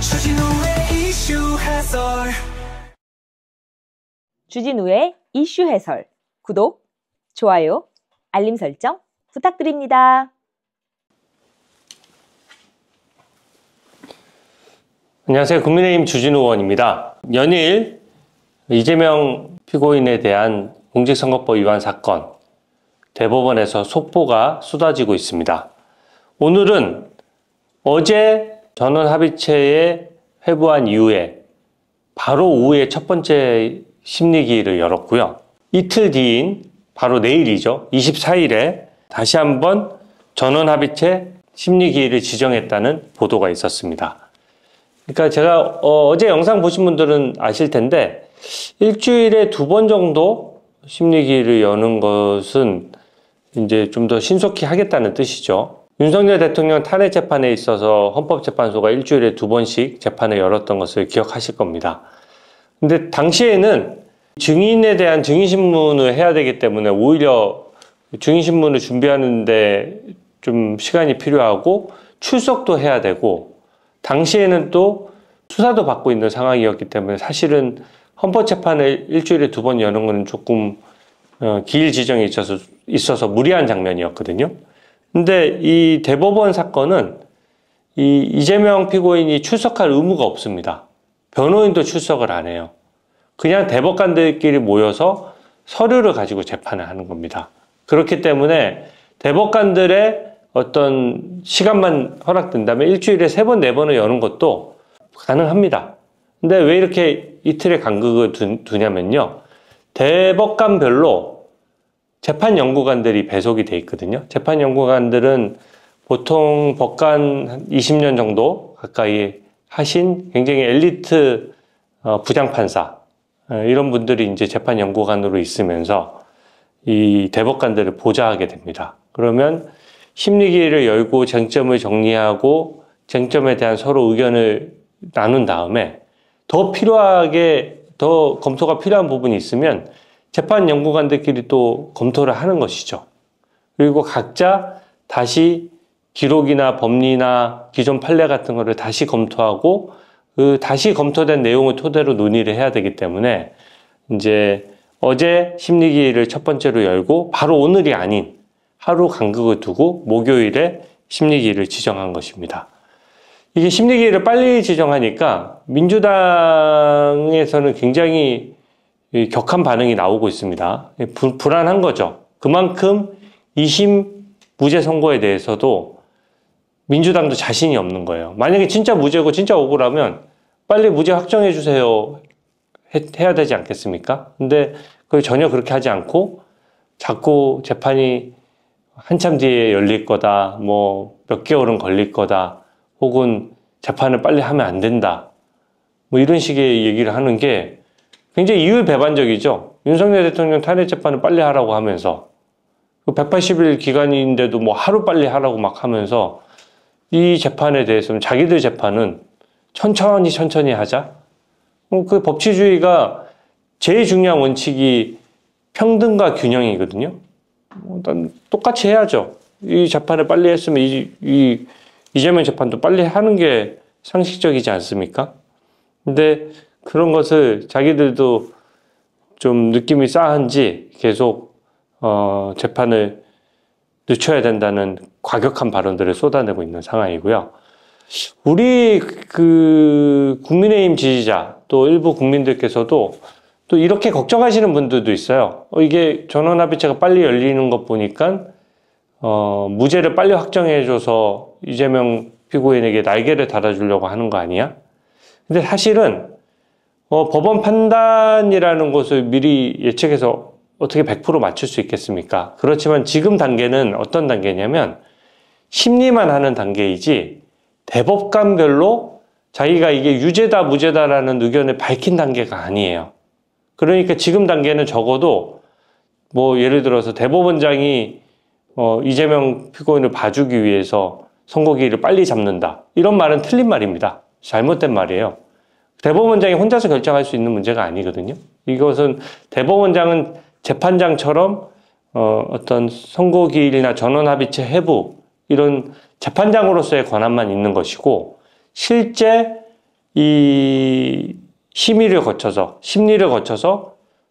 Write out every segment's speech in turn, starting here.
주진우의 이슈 해설. 구독, 좋아요, 알림 설정 부탁드립니다. 안녕하세요. 국민의힘 주진우 의원입니다. 연일 이재명 피고인에 대한 공직선거법 위반 사건, 대법원에서 속보가 쏟아지고 있습니다. 오늘은 어제 전원합의체에 회부한 이후에 바로 오후에 첫 번째 심리기일을 열었고요. 이틀 뒤인 바로 내일이죠. 24일에 다시 한번 전원합의체 심리기일을 지정했다는 보도가 있었습니다. 그러니까 제가 어제 영상 보신 분들은 아실 텐데 일주일에 2번 정도 심리기일을 여는 것은 이제 좀 더 신속히 하겠다는 뜻이죠. 윤석열 대통령 탄핵 재판에 있어서 헌법재판소가 일주일에 2번씩 재판을 열었던 것을 기억하실 겁니다. 근데 당시에는 증인에 대한 증인신문을 해야 되기 때문에 오히려 증인신문을 준비하는데 좀 시간이 필요하고 출석도 해야 되고 당시에는 또 수사도 받고 있는 상황이었기 때문에 사실은 헌법재판을 일주일에 2번 여는 것은 조금 기일 지정이 있어서 무리한 장면이었거든요. 근데 이 대법원 사건은 이재명 피고인이 출석할 의무가 없습니다. 변호인도 출석을 안 해요. 그냥 대법관들끼리 모여서 서류를 가지고 재판을 하는 겁니다. 그렇기 때문에 대법관들의 어떤 시간만 허락된다면 일주일에 3번, 4번을 여는 것도 가능합니다. 근데 왜 이렇게 이틀의 간극을 두냐면요. 대법관별로 재판연구관들이 배속이 돼 있거든요. 재판연구관들은 보통 법관 한 20년 정도 가까이 하신 굉장히 엘리트 부장판사 이런 분들이 이제 재판연구관으로 있으면서 이 대법관들을 보좌하게 됩니다. 그러면 심리기일을 열고 쟁점을 정리하고 쟁점에 대한 서로 의견을 나눈 다음에 더 검토가 필요한 부분이 있으면 재판연구관들끼리 또 검토를 하는 것이죠. 그리고 각자 다시 기록이나 법리나 기존 판례 같은 거를 다시 검토하고 그 다시 검토된 내용을 토대로 논의를 해야 되기 때문에 이제 어제 심리기일을 첫 번째로 열고 바로 오늘이 아닌 하루 간극을 두고 목요일에 심리기일을 지정한 것입니다. 이게 심리기일을 빨리 지정하니까 민주당에서는 굉장히 격한 반응이 나오고 있습니다. 불안한 거죠. 그만큼 2심 무죄 선고에 대해서도 민주당도 자신이 없는 거예요. 만약에 진짜 무죄고 진짜 억울하면 빨리 무죄 확정해 주세요 해야 되지 않겠습니까? 근데 그걸 전혀 그렇게 하지 않고 자꾸 재판이 한참 뒤에 열릴 거다, 뭐 몇 개월은 걸릴 거다, 혹은 재판을 빨리 하면 안 된다, 뭐 이런 식의 얘기를 하는 게 굉장히 이율배반적이죠. 윤석열 대통령 탄핵 재판을 빨리 하라고 하면서 180일 기간인데도 뭐 하루 빨리 하라고 막 하면서 이 재판에 대해서는 자기들 재판은 천천히 하자. 그 법치주의가 제일 중요한 원칙이 평등과 균형이거든요. 일단 똑같이 해야죠. 이 재판을 빨리 했으면 이재명 재판도 빨리 하는 게 상식적이지 않습니까? 근데 그런 것을 자기들도 좀 느낌이 싸한지 계속 재판을 늦춰야 된다는 과격한 발언들을 쏟아내고 있는 상황이고요. 우리 국민의힘 지지자 또 일부 국민들께서도 또 이렇게 걱정하시는 분들도 있어요. 이게 전원합의체가 빨리 열리는 것 보니까 무죄를 빨리 확정해줘서 이재명 피고인에게 날개를 달아주려고 하는 거 아니야? 근데 사실은 법원 판단이라는 것을 미리 예측해서 어떻게 100% 맞출 수 있겠습니까? 그렇지만 지금 단계는 어떤 단계냐면 심리만 하는 단계이지 대법관별로 자기가 이게 유죄다 무죄다라는 의견을 밝힌 단계가 아니에요. 그러니까 지금 단계는 적어도 뭐 예를 들어서 대법원장이 이재명 피고인을 봐주기 위해서 선고기일을 빨리 잡는다, 이런 말은 틀린 말입니다. 잘못된 말이에요. 대법원장이 혼자서 결정할 수 있는 문제가 아니거든요. 이것은 대법원장은 재판장처럼 어떤 선고기일이나 전원합의체 회부 이런 재판장으로서의 권한만 있는 것이고, 실제 이 심리를 거쳐서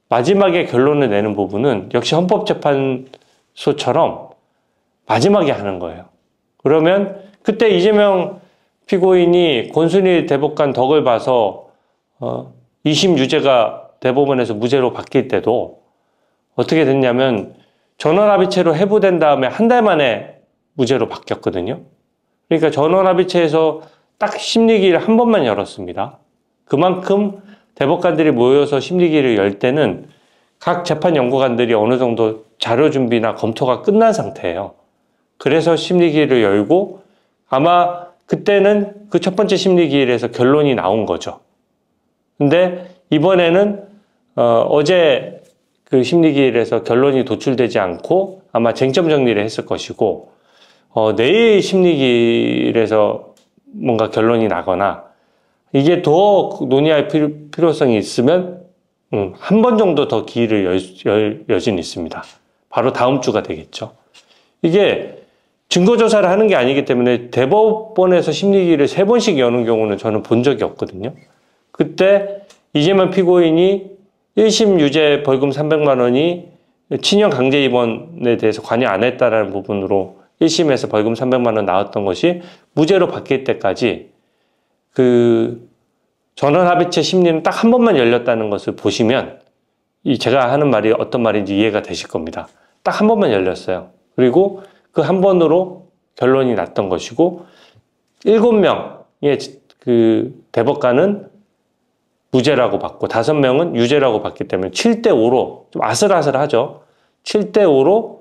마지막에 결론을 내는 부분은 역시 헌법재판소처럼 마지막에 하는 거예요. 그러면 그때 이재명 피고인이 권순일 대법관 덕을 봐서 2심 유죄가 대법원에서 무죄로 바뀔 때도 어떻게 됐냐면 전원합의체로 해부된 다음에 한 달 만에 무죄로 바뀌었거든요. 그러니까 전원합의체에서 딱 심리기를 한 번만 열었습니다. 그만큼 대법관들이 모여서 심리기를 열 때는 각 재판연구관들이 어느 정도 자료 준비나 검토가 끝난 상태예요. 그래서 심리기를 열고 아마 그때는 그 첫 번째 심리기일에서 결론이 나온 거죠. 근데 이번에는 어제 그 심리기일에서 결론이 도출되지 않고 아마 쟁점 정리를 했을 것이고 내일 심리기일에서 뭔가 결론이 나거나 이게 더 논의할 필요성이 있으면 한 번 정도 더 기회를 열 여지는 있습니다. 바로 다음 주가 되겠죠. 이게 증거조사를 하는 게 아니기 때문에 대법원에서 심리기를 3번씩 여는 경우는 저는 본 적이 없거든요. 그때 이재명 피고인이 1심 유죄 벌금 300만 원이 친형 강제 입원에 대해서 관여 안 했다라는 부분으로 1심에서 벌금 300만 원 나왔던 것이 무죄로 바뀔 때까지 그 전원합의체 심리는 딱 한 번만 열렸다는 것을 보시면 제가 하는 말이 어떤 말인지 이해가 되실 겁니다. 딱 한 번만 열렸어요. 그리고 그 한 번으로 결론이 났던 것이고 7명의 그 대법관은 무죄라고 받고 5명은 유죄라고 받기 때문에 7대5로 좀 아슬아슬하죠. 7대5로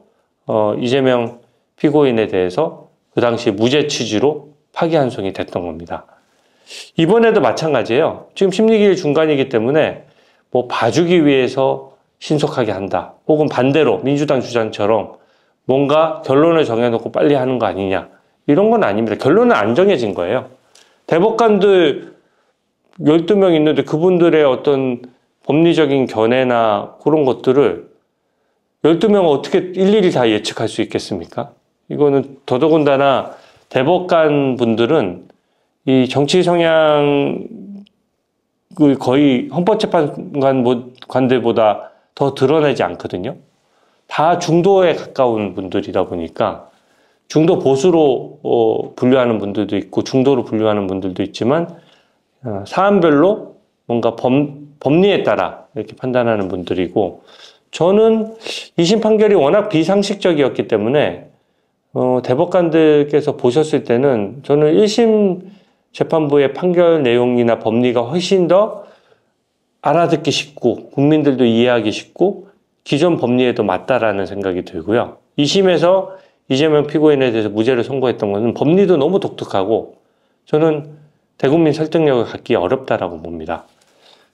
이재명 피고인에 대해서 그 당시 무죄 취지로 파기환송이 됐던 겁니다. 이번에도 마찬가지예요. 지금 심리기일 중간이기 때문에 뭐 봐주기 위해서 신속하게 한다. 혹은 반대로 민주당 주장처럼 뭔가 결론을 정해놓고 빨리 하는 거 아니냐. 이런 건 아닙니다. 결론은 안 정해진 거예요. 대법관들 12명 있는데 그분들의 어떤 법리적인 견해나 그런 것들을 12명은 어떻게 일일이 다 예측할 수 있겠습니까? 이거는 더더군다나 대법관 분들은 이 정치 성향을 거의 헌법재판관들보다 더 드러내지 않거든요. 다 중도에 가까운 분들이다 보니까 중도 보수로 분류하는 분들도 있고 중도로 분류하는 분들도 있지만 사안별로 뭔가 법리에 따라 이렇게 판단하는 분들이고 저는 2심 판결이 워낙 비상식적이었기 때문에 대법관들께서 보셨을 때는 저는 1심 재판부의 판결 내용이나 법리가 훨씬 더 알아듣기 쉽고 국민들도 이해하기 쉽고 기존 법리에도 맞다라는 생각이 들고요. 2심에서 이재명 피고인에 대해서 무죄를 선고했던 것은 법리도 너무 독특하고 저는 대국민 설득력을 갖기 어렵다라고 봅니다.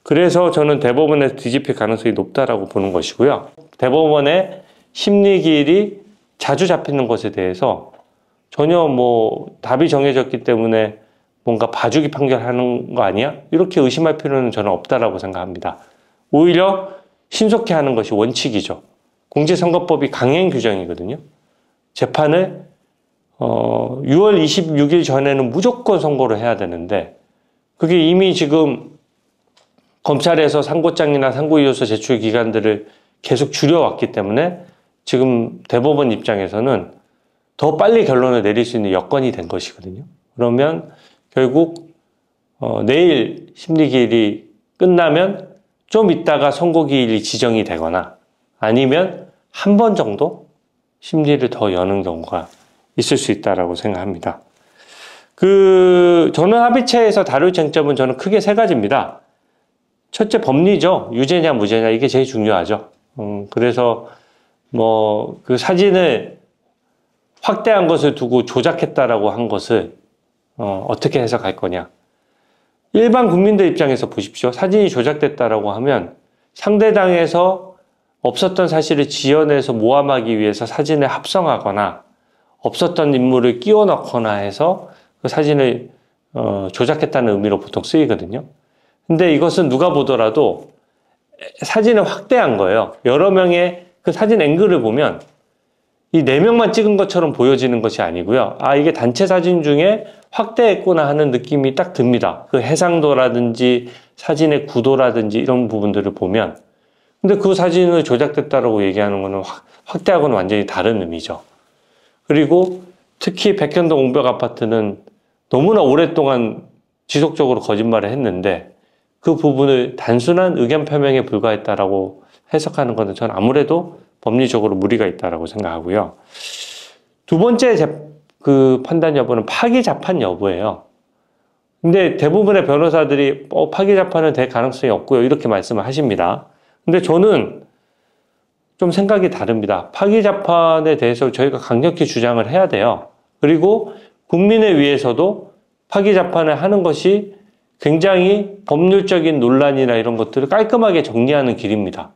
그래서 저는 대법원에서 뒤집힐 가능성이 높다라고 보는 것이고요. 대법원의 심리기일이 자주 잡히는 것에 대해서 전혀 뭐 답이 정해졌기 때문에 뭔가 봐주기 판결하는 거 아니야? 이렇게 의심할 필요는 저는 없다라고 생각합니다. 오히려 신속히 하는 것이 원칙이죠. 공직선거법이 강행 규정이거든요. 재판을 6월 26일 전에는 무조건 선고를 해야 되는데 그게 이미 지금 검찰에서 상고장이나 상고이율서 제출 기간들을 계속 줄여왔기 때문에 지금 대법원 입장에서는 더 빨리 결론을 내릴 수 있는 여건이 된 것이거든요. 그러면 결국 내일 심리기일이 끝나면 좀 있다가 선고기일이 지정이 되거나 아니면 한 번 정도 심리를 더 여는 경우가 있을 수 있다라고 생각합니다. 전원합의체에서 다룰 쟁점은 저는 크게 3가지입니다. 첫째 법리죠. 유죄냐 무죄냐 이게 제일 중요하죠. 그래서 뭐 그 사진을 확대한 것을 두고 조작했다라고 한 것을 어떻게 해석할 거냐. 일반 국민들 입장에서 보십시오. 사진이 조작됐다라고 하면 상대당에서 없었던 사실을 지어내서 모함하기 위해서 사진을 합성하거나 없었던 인물을 끼워 넣거나 해서 그 사진을 조작했다는 의미로 보통 쓰이거든요. 근데 이것은 누가 보더라도 사진을 확대한 거예요. 여러 명의 그 사진 앵글을 보면 이 4명만 찍은 것처럼 보여지는 것이 아니고요. 아, 이게 단체 사진 중에 확대했구나 하는 느낌이 딱 듭니다. 그 해상도라든지 사진의 구도라든지 이런 부분들을 보면. 근데 그 사진을 조작됐다라고 얘기하는 거는 확대하고는 완전히 다른 의미죠. 그리고 특히 백현동 옹벽 아파트는 너무나 오랫동안 지속적으로 거짓말을 했는데 그 부분을 단순한 의견 표명에 불과했다라고 해석하는 것은 저는 아무래도 법리적으로 무리가 있다라고 생각하고요. 두 번째 그 판단 여부는 파기자판 여부예요. 근데 대부분의 변호사들이 파기자판은 될 가능성이 없고요. 이렇게 말씀을 하십니다. 근데 저는 좀 생각이 다릅니다. 파기자판에 대해서 저희가 강력히 주장을 해야 돼요. 그리고 국민을 위해서도 파기자판을 하는 것이 굉장히 법률적인 논란이나 이런 것들을 깔끔하게 정리하는 길입니다.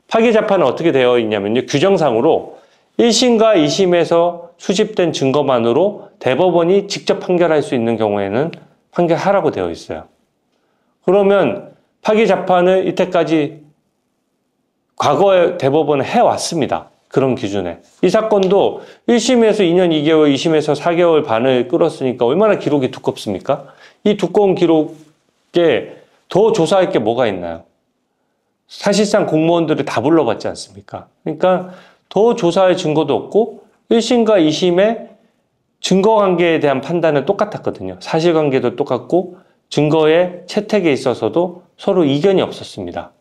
파기자판은 어떻게 되어 있냐면요. 규정상으로 1심과 2심에서 수집된 증거만으로 대법원이 직접 판결할 수 있는 경우에는 판결하라고 되어 있어요. 그러면 파기자판을 이때까지 과거에 대법원은 해왔습니다. 그런 기준에. 이 사건도 1심에서 2년 2개월, 2심에서 4개월 반을 끌었으니까 얼마나 기록이 두껍습니까? 이 두꺼운 기록에 더 조사할 게 뭐가 있나요? 사실상 공무원들을 다 불러봤지 않습니까? 그러니까 더 조사할 증거도 없고 1심과 2심의 증거관계에 대한 판단은 똑같았거든요. 사실관계도 똑같고 증거의 채택에 있어서도 서로 이견이 없었습니다.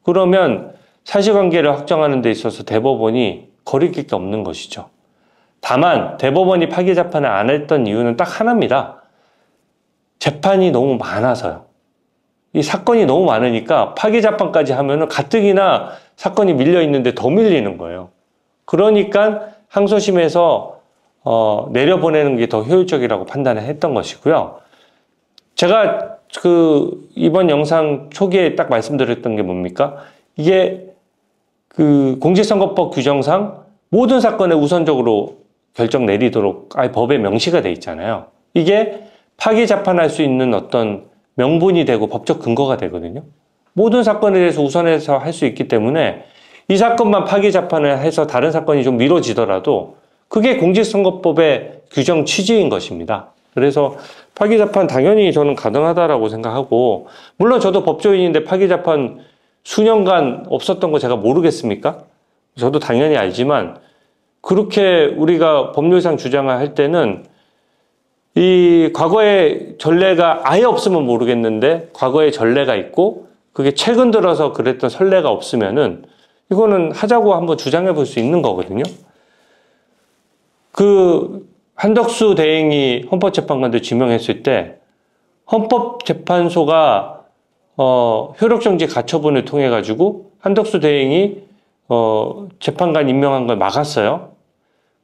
그러면 사실관계를 확정하는 데 있어서 대법원이 거리낄 게 없는 것이죠. 다만 대법원이 파기자판을 안 했던 이유는 딱 하나입니다. 재판이 너무 많아서요. 이 사건이 너무 많으니까 파기자판까지 하면은 가뜩이나 사건이 밀려 있는데 더 밀리는 거예요. 그러니까 항소심에서 내려보내는 게 더 효율적이라고 판단을 했던 것이고요. 제가 이번 영상 초기에 딱 말씀드렸던 게 뭡니까? 이게 공직선거법 규정상 모든 사건에 우선적으로 결정 내리도록 아예 법에 명시가 돼 있잖아요. 이게 파기자판할 수 있는 어떤 명분이 되고 법적 근거가 되거든요. 모든 사건에 대해서 우선해서 할 수 있기 때문에 이 사건만 파기자판을 해서 다른 사건이 좀 미뤄지더라도 그게 공직선거법의 규정 취지인 것입니다. 그래서 파기자판 당연히 저는 가능하다라고 생각하고, 물론 저도 법조인인데 파기자판 수년간 없었던 거 제가 모르겠습니까? 저도 당연히 알지만 그렇게 우리가 법률상 주장을 할 때는 이 과거의 전례가 아예 없으면 모르겠는데 과거의 전례가 있고 그게 최근 들어서 그랬던 선례가 없으면은 이거는 하자고 한번 주장해 볼 수 있는 거거든요. 한덕수 대행이 헌법재판관들 지명했을 때 헌법재판소가 효력정지 가처분을 통해 가지고 한덕수 대행이 재판관 임명한 걸 막았어요.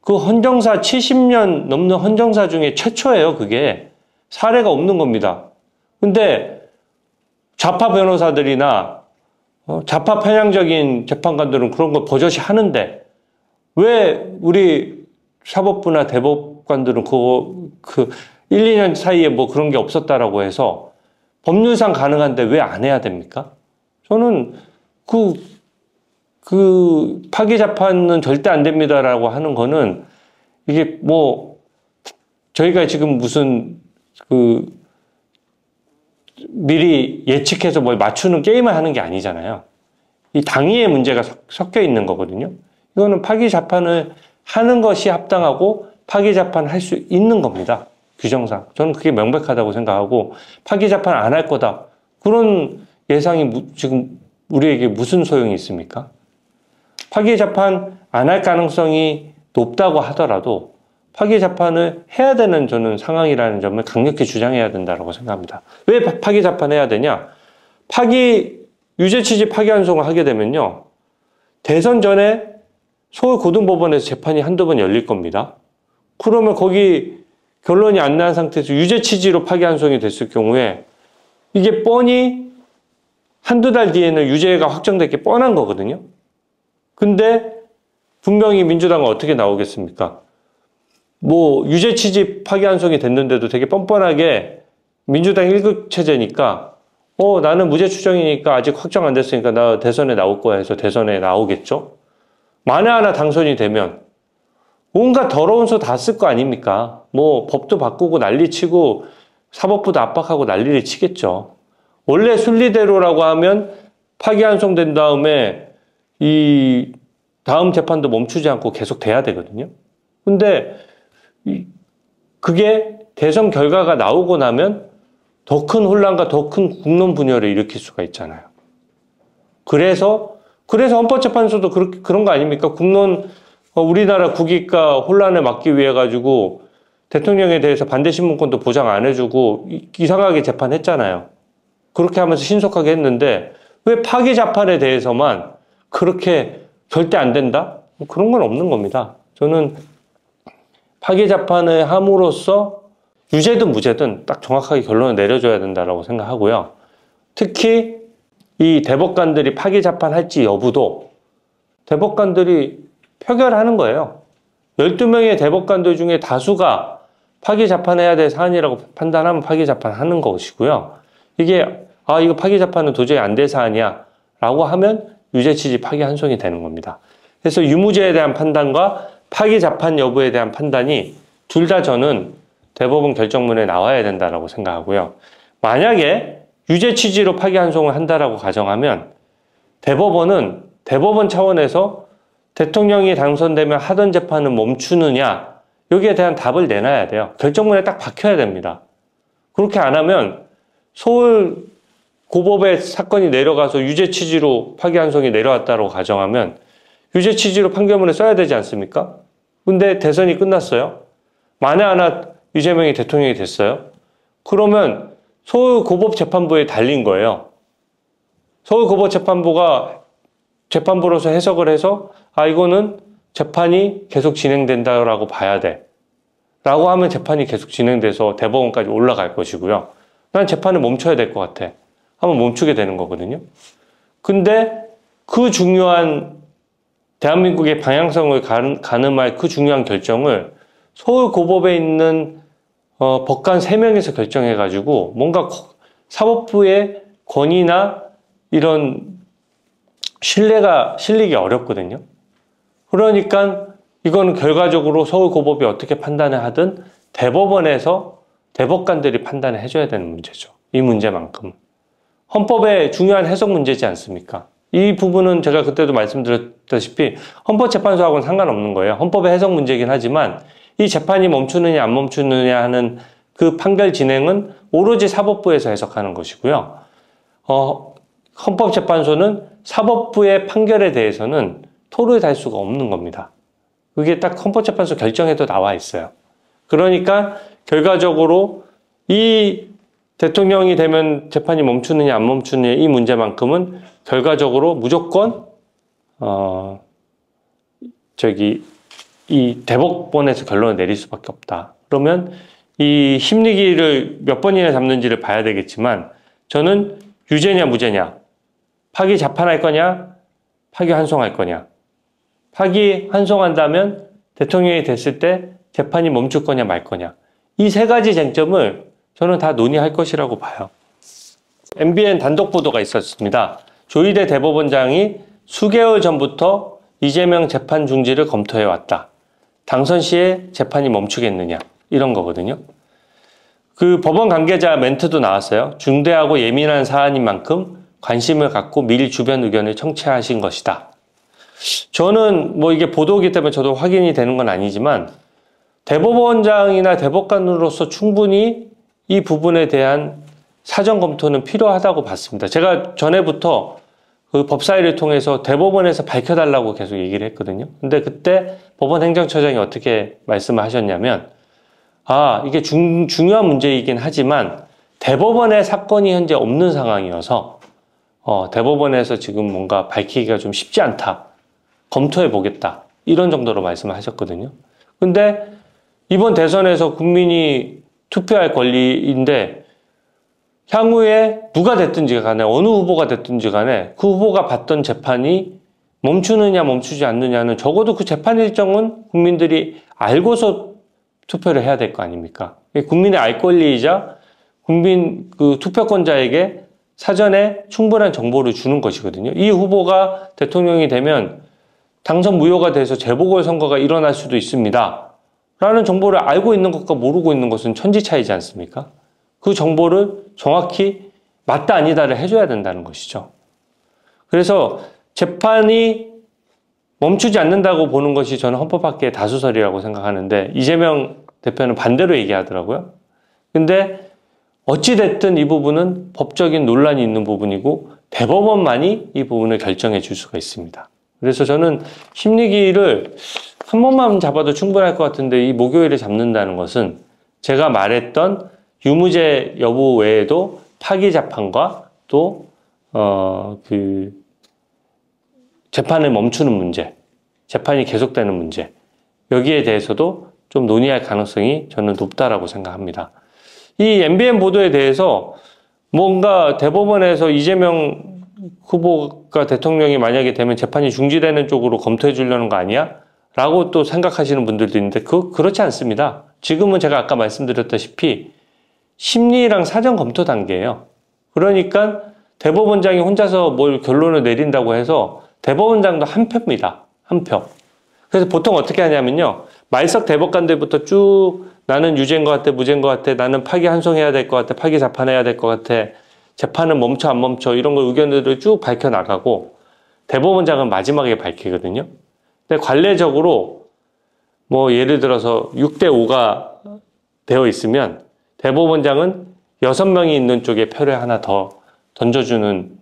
그 헌정사 70년 넘는 헌정사 중에 최초예요. 그게 사례가 없는 겁니다. 근데 좌파 변호사들이나 좌파 편향적인 재판관들은 그런 걸 버젓이 하는데 왜 우리 사법부나 대법관들은 그 1, 2년 사이에 뭐 그런 게 없었다라고 해서 법률상 가능한데 왜 안 해야 됩니까? 저는 파기자판은 절대 안 됩니다라고 하는 거는 이게 뭐 저희가 지금 무슨 미리 예측해서 뭘 맞추는 게임을 하는 게 아니잖아요. 이 당위의 문제가 섞여 있는 거거든요. 이거는 파기자판을 하는 것이 합당하고 파기자판 할 수 있는 겁니다. 규정상. 저는 그게 명백하다고 생각하고 파기자판 안 할 거다. 그런 예상이 지금 우리에게 무슨 소용이 있습니까? 파기자판 안 할 가능성이 높다고 하더라도 파기자판을 해야 되는 저는 상황이라는 점을 강력히 주장해야 된다고 생각합니다. 왜 파기자판 해야 되냐? 유죄취지 파기환송을 하게 되면요. 대선 전에 서울고등법원에서 재판이 한두 번 열릴 겁니다. 그러면 거기 결론이 안 난 상태에서 유죄취지로 파기환송이 됐을 경우에 이게 뻔히 한두 달 뒤에는 유죄가 확정될 게 뻔한 거거든요. 근데 분명히 민주당은 어떻게 나오겠습니까? 뭐 유죄 취지 파기환송이 됐는데도 되게 뻔뻔하게 민주당 1급 체제니까 나는 무죄 추정이니까 아직 확정 안 됐으니까 나 대선에 나올 거야 해서 대선에 나오겠죠. 만에 하나 당선이 되면 온갖 더러운 소 다 쓸 거 아닙니까? 뭐 법도 바꾸고 난리치고 사법부도 압박하고 난리를 치겠죠. 원래 순리대로라고 하면 파기환송된 다음에 이 다음 재판도 멈추지 않고 계속 돼야 되거든요. 근데 그게 대선 결과가 나오고 나면 더 큰 혼란과 더 큰 국론 분열을 일으킬 수가 있잖아요. 그래서 헌법재판소도 그런 거 아닙니까? 우리나라 국익과 혼란을 막기 위해 가지고 대통령에 대해서 반대 신문권도 보장 안 해주고 이상하게 재판했잖아요. 그렇게 하면서 신속하게 했는데 왜 파기 재판에 대해서만 그렇게 절대 안 된다? 뭐 그런 건 없는 겁니다. 저는 파기 재판을 함으로써 유죄든 무죄든 딱 정확하게 결론을 내려줘야 된다고 생각하고요. 특히 이 대법관들이 파기 재판할지 여부도 대법관들이 표결하는 거예요. 12명의 대법관들 중에 다수가 파기 재판해야 될 사안이라고 판단하면 파기 재판하는 것이고요. 이거 파기 재판은 도저히 안 될 사안이야 라고 하면 유죄 취지 파기 환송이 되는 겁니다. 그래서 유무죄에 대한 판단과 파기 재판 여부에 대한 판단이 둘 다 저는 대법원 결정문에 나와야 된다고 생각하고요. 만약에 유죄 취지로 파기 환송을 한다라고 가정하면 대법원은 대법원 차원에서 대통령이 당선되면 하던 재판은 멈추느냐 여기에 대한 답을 내놔야 돼요. 결정문에 딱 박혀야 됩니다. 그렇게 안 하면 서울 고법의 사건이 내려가서 유죄 취지로 파기 환송이 내려왔다고 가정하면 유죄 취지로 판결문에 써야 되지 않습니까? 근데 대선이 끝났어요. 만에 하나 이재명이 대통령이 됐어요. 그러면 서울고법재판부에 달린 거예요. 서울고법재판부가 재판부로서 해석을 해서 이거는 재판이 계속 진행된다라고 봐야 돼 라고 하면 재판이 계속 진행돼서 대법원까지 올라갈 것이고요. 난 재판을 멈춰야 될 것 같아 하면 멈추게 되는 거거든요. 근데 그 중요한 대한민국의 방향성을 가늠할 그 중요한 결정을 서울고법에 있는 법관 3명에서 결정해가지고 뭔가 사법부의 권위나 이런 실리기 어렵거든요. 그러니까 이거는 결과적으로 서울고법이 어떻게 판단을 하든 대법원에서 대법관들이 판단을 해줘야 되는 문제죠. 이 문제만큼. 헌법의 중요한 해석 문제지 않습니까? 이 부분은 제가 그때도 말씀드렸다시피 헌법재판소하고는 상관없는 거예요. 헌법의 해석 문제이긴 하지만 이 재판이 멈추느냐 안 멈추느냐 하는 그 판결 진행은 오로지 사법부에서 해석하는 것이고요. 헌법재판소는 사법부의 판결에 대해서는 토를 달 수가 없는 겁니다. 그게 딱 헌법재판소 결정에도 나와 있어요. 그러니까 결과적으로 이 대통령이 되면 재판이 멈추느냐 안 멈추느냐 이 문제만큼은 결과적으로 무조건 이 대법원에서 결론을 내릴 수밖에 없다. 그러면 이 심리기를 몇 번이나 잡는지를 봐야 되겠지만 저는 유죄냐 무죄냐, 파기 재판할 거냐, 파기 환송할 거냐. 파기 환송한다면 대통령이 됐을 때 재판이 멈출 거냐 말 거냐. 이 세 가지 쟁점을 저는 다 논의할 것이라고 봐요. MBN 단독 보도가 있었습니다. 조희대 대법원장이 수개월 전부터 이재명 재판 중지를 검토해왔다. 당선 시에 재판이 멈추겠느냐 이런 거거든요. 그 법원 관계자 멘트도 나왔어요. 중대하고 예민한 사안인 만큼 관심을 갖고 미리 주변 의견을 청취하신 것이다. 저는 뭐 이게 보도이기 때문에 저도 확인이 되는 건 아니지만 대법원장이나 대법관으로서 충분히 이 부분에 대한 사전 검토는 필요하다고 봤습니다. 제가 전에부터 그 법사위를 통해서 대법원에서 밝혀달라고 계속 얘기를 했거든요. 근데 그때 법원행정처장이 어떻게 말씀을 하셨냐면 이게 중요한 문제이긴 하지만 대법원의 사건이 현재 없는 상황이어서 대법원에서 지금 뭔가 밝히기가 좀 쉽지 않다. 검토해 보겠다. 이런 정도로 말씀을 하셨거든요. 근데 이번 대선에서 국민이 투표할 권리인데 향후에 누가 됐든지 간에 어느 후보가 됐든지 간에 그 후보가 받던 재판이 멈추느냐 멈추지 않느냐는 적어도 그 재판 일정은 국민들이 알고서 투표를 해야 될 거 아닙니까? 국민의 알 권리이자 국민 그 투표권자에게 사전에 충분한 정보를 주는 것이거든요. 이 후보가 대통령이 되면 당선 무효가 돼서 재보궐선거가 일어날 수도 있습니다. 라는 정보를 알고 있는 것과 모르고 있는 것은 천지 차이지 않습니까? 그 정보를 정확히 맞다 아니다를 해줘야 된다는 것이죠. 그래서 재판이 멈추지 않는다고 보는 것이 저는 헌법학계의 다수설이라고 생각하는데 이재명 대표는 반대로 얘기하더라고요. 근데 어찌됐든 이 부분은 법적인 논란이 있는 부분이고 대법원만이 이 부분을 결정해 줄 수가 있습니다. 그래서 저는 심리기일을 한 번만 잡아도 충분할 것 같은데 이 목요일에 잡는다는 것은 제가 말했던 유무죄 여부 외에도 파기재판과 또 재판을 멈추는 문제, 재판이 계속되는 문제, 여기에 대해서도 좀 논의할 가능성이 저는 높다라고 생각합니다. 이 MBN 보도에 대해서 뭔가 대법원에서 이재명 후보가 대통령이 만약에 되면 재판이 중지되는 쪽으로 검토해 주려는 거 아니야? 라고 또 생각하시는 분들도 있는데 그렇지 않습니다. 지금은 제가 아까 말씀드렸다시피 심리랑 사전 검토 단계예요. 그러니까 대법원장이 혼자서 뭘 결론을 내린다고 해서 대법원장도 한 표입니다. 한 표. 그래서 보통 어떻게 하냐면요. 말석 대법관들부터 쭉 나는 유죄인 것 같아, 무죄인 것 같아, 나는 파기 환송해야 될 것 같아, 파기 재판해야 될 것 같아, 재판은 멈춰 안 멈춰 이런 걸 의견들을 쭉 밝혀나가고 대법원장은 마지막에 밝히거든요. 근데 관례적으로 뭐 예를 들어서 6대5가 되어 있으면 대법원장은 6명이 있는 쪽에 표를 하나 더 던져주는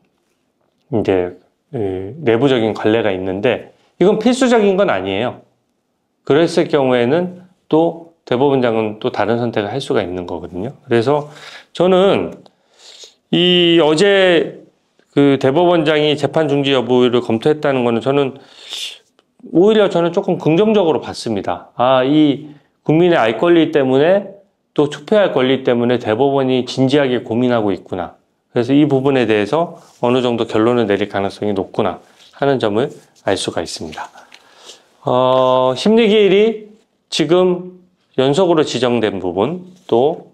이제 내부적인 관례가 있는데 이건 필수적인 건 아니에요. 그랬을 경우에는 또 대법원장은 또 다른 선택을 할 수가 있는 거거든요. 그래서 저는 이 어제 그 대법원장이 재판 중지 여부를 검토했다는 거는 오히려 저는 조금 긍정적으로 봤습니다. 이 국민의 알 권리 때문에 또 투표할 권리 때문에 대법원이 진지하게 고민하고 있구나. 그래서 이 부분에 대해서 어느 정도 결론을 내릴 가능성이 높구나 하는 점을 알 수가 있습니다. 심리기일이 지금 연속으로 지정된 부분 또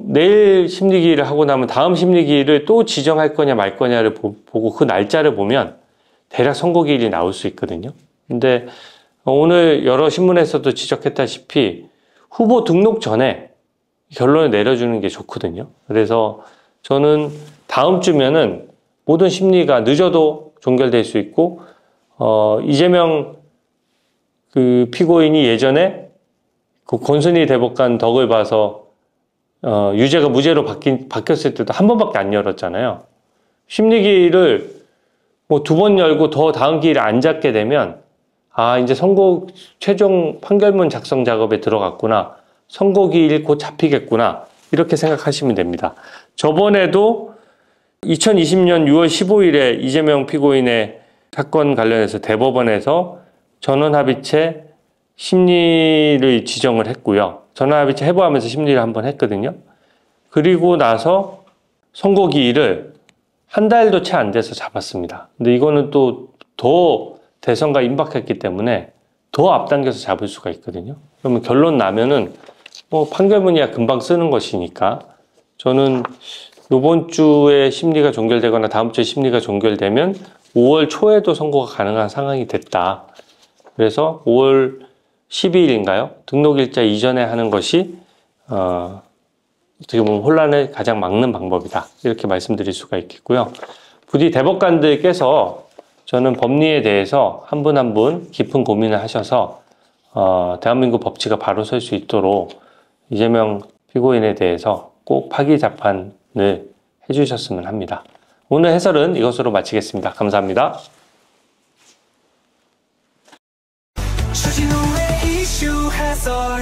내일 심리기일을 하고 나면 다음 심리기일을 또 지정할 거냐 말 거냐를 보고 그 날짜를 보면 대략 선고기일이 나올 수 있거든요. 근데 오늘 여러 신문에서도 지적했다시피 후보 등록 전에 결론을 내려주는 게 좋거든요. 그래서 저는 다음 주면은 모든 심리가 늦어도 종결될 수 있고 이재명 그 피고인이 예전에 그 권순희 대법관 덕을 봐서 유죄가 무죄로 바뀌었을 때도 한 번밖에 안 열었잖아요. 심리기일을 뭐 2번 열고 더 다음 기일에 안 잡게 되면 이제 선고 최종 판결문 작성 작업에 들어갔구나. 선고기일 곧 잡히겠구나. 이렇게 생각하시면 됩니다. 저번에도 2020년 6월 15일에 이재명 피고인의 사건 관련해서 대법원에서 전원합의체 심리를 지정을 했고요. 전원합의체 해부하면서 심리를 한번 했거든요. 그리고 나서 선고기일을 한 달도 채 안 돼서 잡았습니다. 근데 이거는 또 더 대선과 임박했기 때문에 더 앞당겨서 잡을 수가 있거든요. 그러면 결론 나면은 뭐 판결문이야 금방 쓰는 것이니까 저는 이번 주에 심리가 종결되거나 다음 주에 심리가 종결되면 5월 초에도 선고가 가능한 상황이 됐다. 그래서 5월 12일인가요? 등록일자 이전에 하는 것이 어떻게 보면 혼란을 가장 막는 방법이다. 이렇게 말씀드릴 수가 있겠고요. 부디 대법관들께서 저는 법리에 대해서 한 분 한 분 깊은 고민을 하셔서 대한민국 법치가 바로 설 수 있도록 이재명 피고인에 대해서 꼭 파기 재판을 해주셨으면 합니다. 오늘 해설은 이것으로 마치겠습니다. 감사합니다. 주진우의 이슈 해설